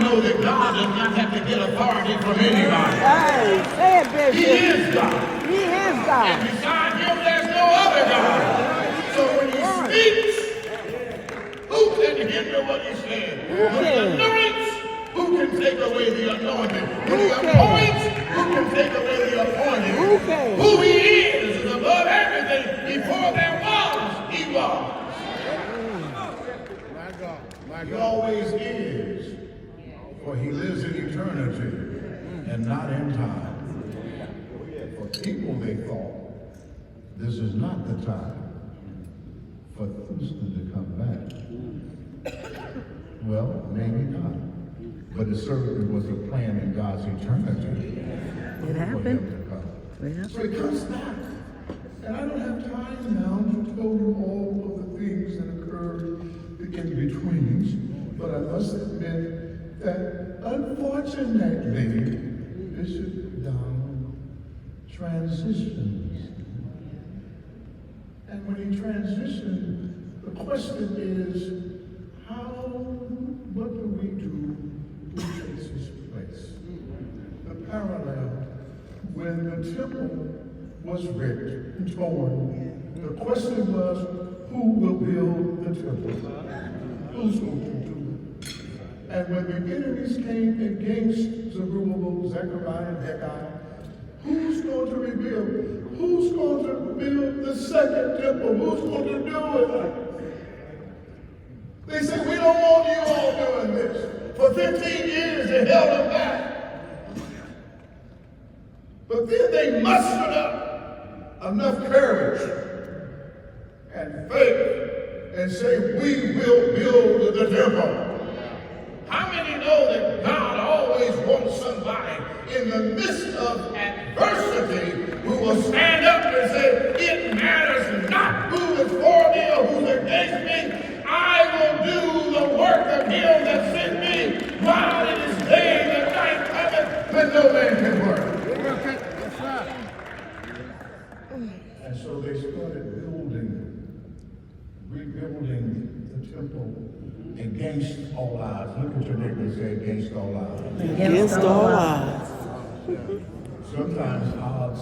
know that God does not have to get authority from anybody? Hey, say it, Bishop. He is God. He is God. And beside him, there's no other God. So when he speaks, who can hinder what he said? When he anoints, who can take away the anointing? When he appoints, who can take away the appointing? Who he is above everything. Before there was, he was. He always is. For he lives in eternity and not in time. For people, they thought, this is not the time for Thuston to come back. Well, maybe not. But it certainly was a plan in God's eternity. It happened. So he comes back. And I don't have time now to tell you all of the things that occurred in betweens, but I must admit that unfortunately, Bishop Donald transitions. And when he transitioned, the question is, what do we do? Who takes his place? The parallel, when the temple was ripped and torn, the question was, who will build the temple? Who's going to do it? And when the enemies came against Zerubbabel, Zechariah, and Haggai, who's going to rebuild? Who's going to build the second temple? Who's going to do it? They said, we don't want you all doing this. For 15 years they held them back. But then they mustered up enough courage and faith and say, we will build the temple. How many know that God always wants somebody in the midst of adversity who will stand up and say, it matters not who is for me or who's against me. I will do the work of him that sent me while it is day and night coming when no man can work. And so they started rebuilding the temple against all odds. Look at your neighbor and say, against all odds. Against all odds. Sometimes odds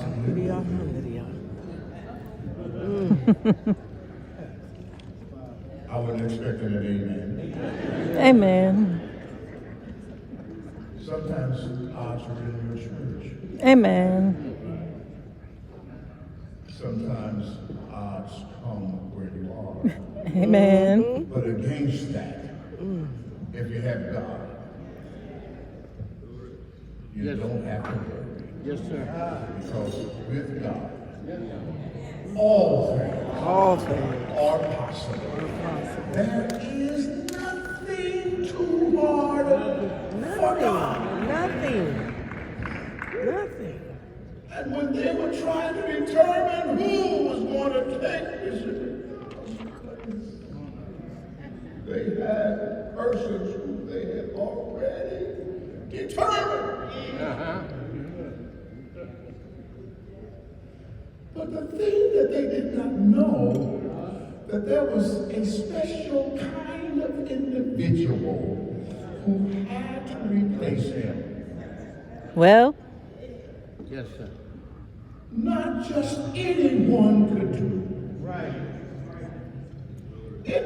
I wasn't expecting an amen. Amen. Sometimes odds are in your church. Amen. Sometimes odds come where you are. Amen. But against that, if you have God, you don't have to worry. Yes, sir. Because with God, all things are possible. There is nothing too hard for God. Nothing. And when they were trying to determine who was going to take this, they had persons who they had already determined. But the thing that they did not know, that there was a special kind of individual who had to replace him. Well, Yes, sir. Not just anyone could do. Right. It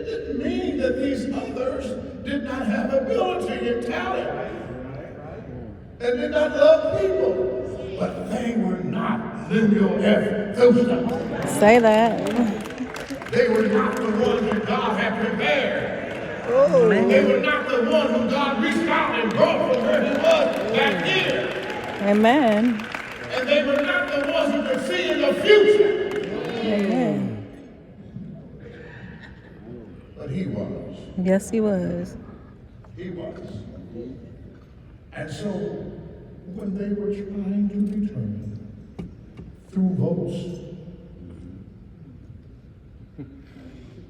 didn't mean that these others did not have ability and talent and did not love people, but they were not Lemuel Thuston. say that. They were not the ones that God had prepared. Oh. They were not the one who God reached out and brought from where he was back here. Amen. And they were not the ones who could see in the future. Amen. But he was. Yes, he was. He was. And so, when they were trying to determine through votes,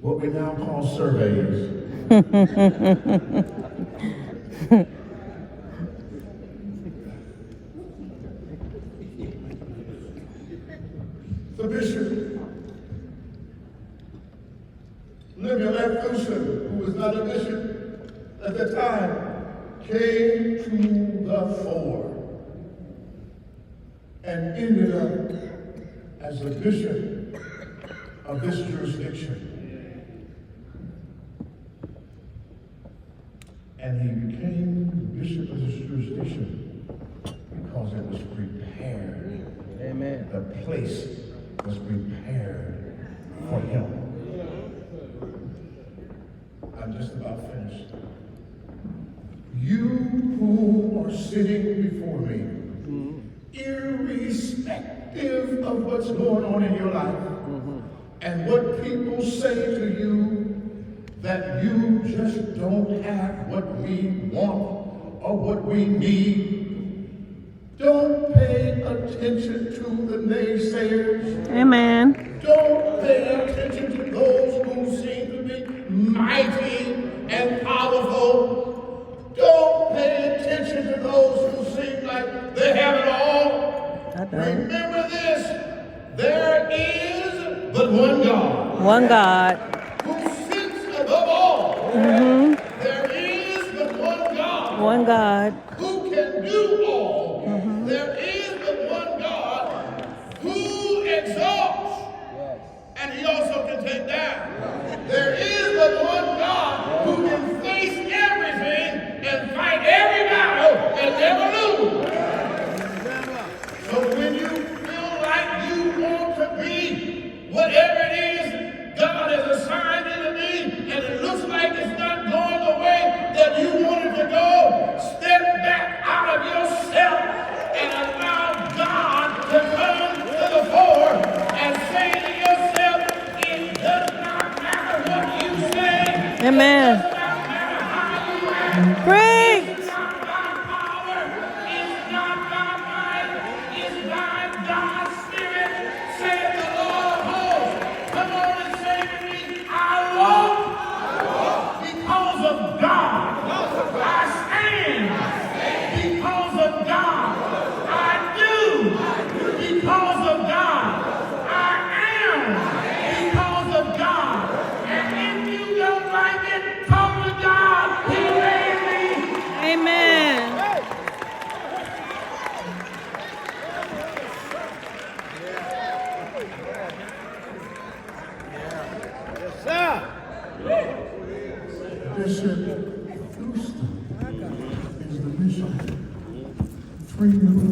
what we now call surveys, the bishop, Lemuel Thuston, who was not a bishop at the time, came to the fore and ended up as the bishop of this jurisdiction. And he became the bishop of this jurisdiction because it was prepared. Amen. The place was prepared for him. I'm just about finished. You who are sitting before me, irrespective of what's going on in your life, and what people say to you, that you just don't have what we want or what we need. Don't pay attention to the naysayers. Amen. Don't pay attention to those who seem to be mighty and powerful. Don't pay attention to those who seem like they have it all. I don't. Remember this, there is but one God. One God. Who sits above all. There is but one God. One God. Who can do all. There is but one God who exalts. And he also can take down. There is but one God who can face everything and fight every battle and never lose. So when you feel like you want to be whatever it is God has assigned you to be, and it looks like it's not going the way that you want it to go, step back out of yourself and allow God to come to the fore and say to yourself, it does not matter what you say. Amen. It does not matter how you act. Preach. It's not by power. It's not by might. It's by God's Spirit, saith the Lord of hosts. Come on and say to me, I walk because of God. I stand because of God. I do because of God. I am because of God. And if you don't like it, talk to God. He made me. Amen. Yes, sir. Bishop Thuston is the bishop. 3 new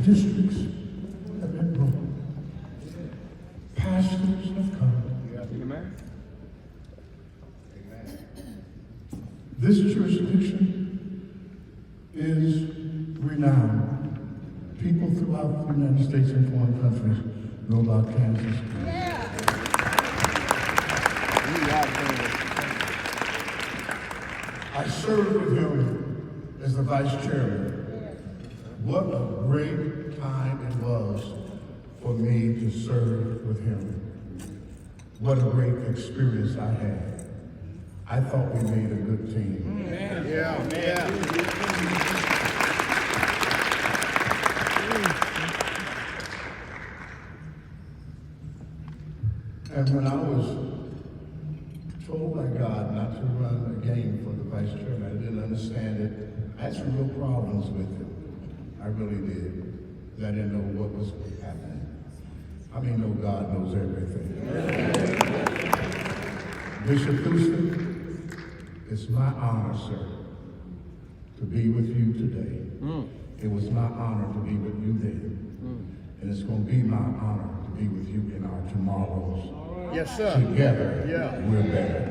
districts have been brought. Pastors have come. Amen. This jurisdiction is renowned. People throughout the United States and foreign countries know about Kansas. I served with him as the vice chairman. What a great time it was for me to serve with him. What a great experience I had. I thought we made a good team. Yeah. And when I was told by God not to run a game for the vice chairman, I didn't understand it. I had some real problems with it. I really did. I didn't know what was happening. I mean, no, God knows everything. Bishop Thuston, it's my honor, sir, to be with you today. It was my honor to be with you then. And it's going to be my honor to be with you in our tomorrows. Yes, sir. Together, Yeah. we're better.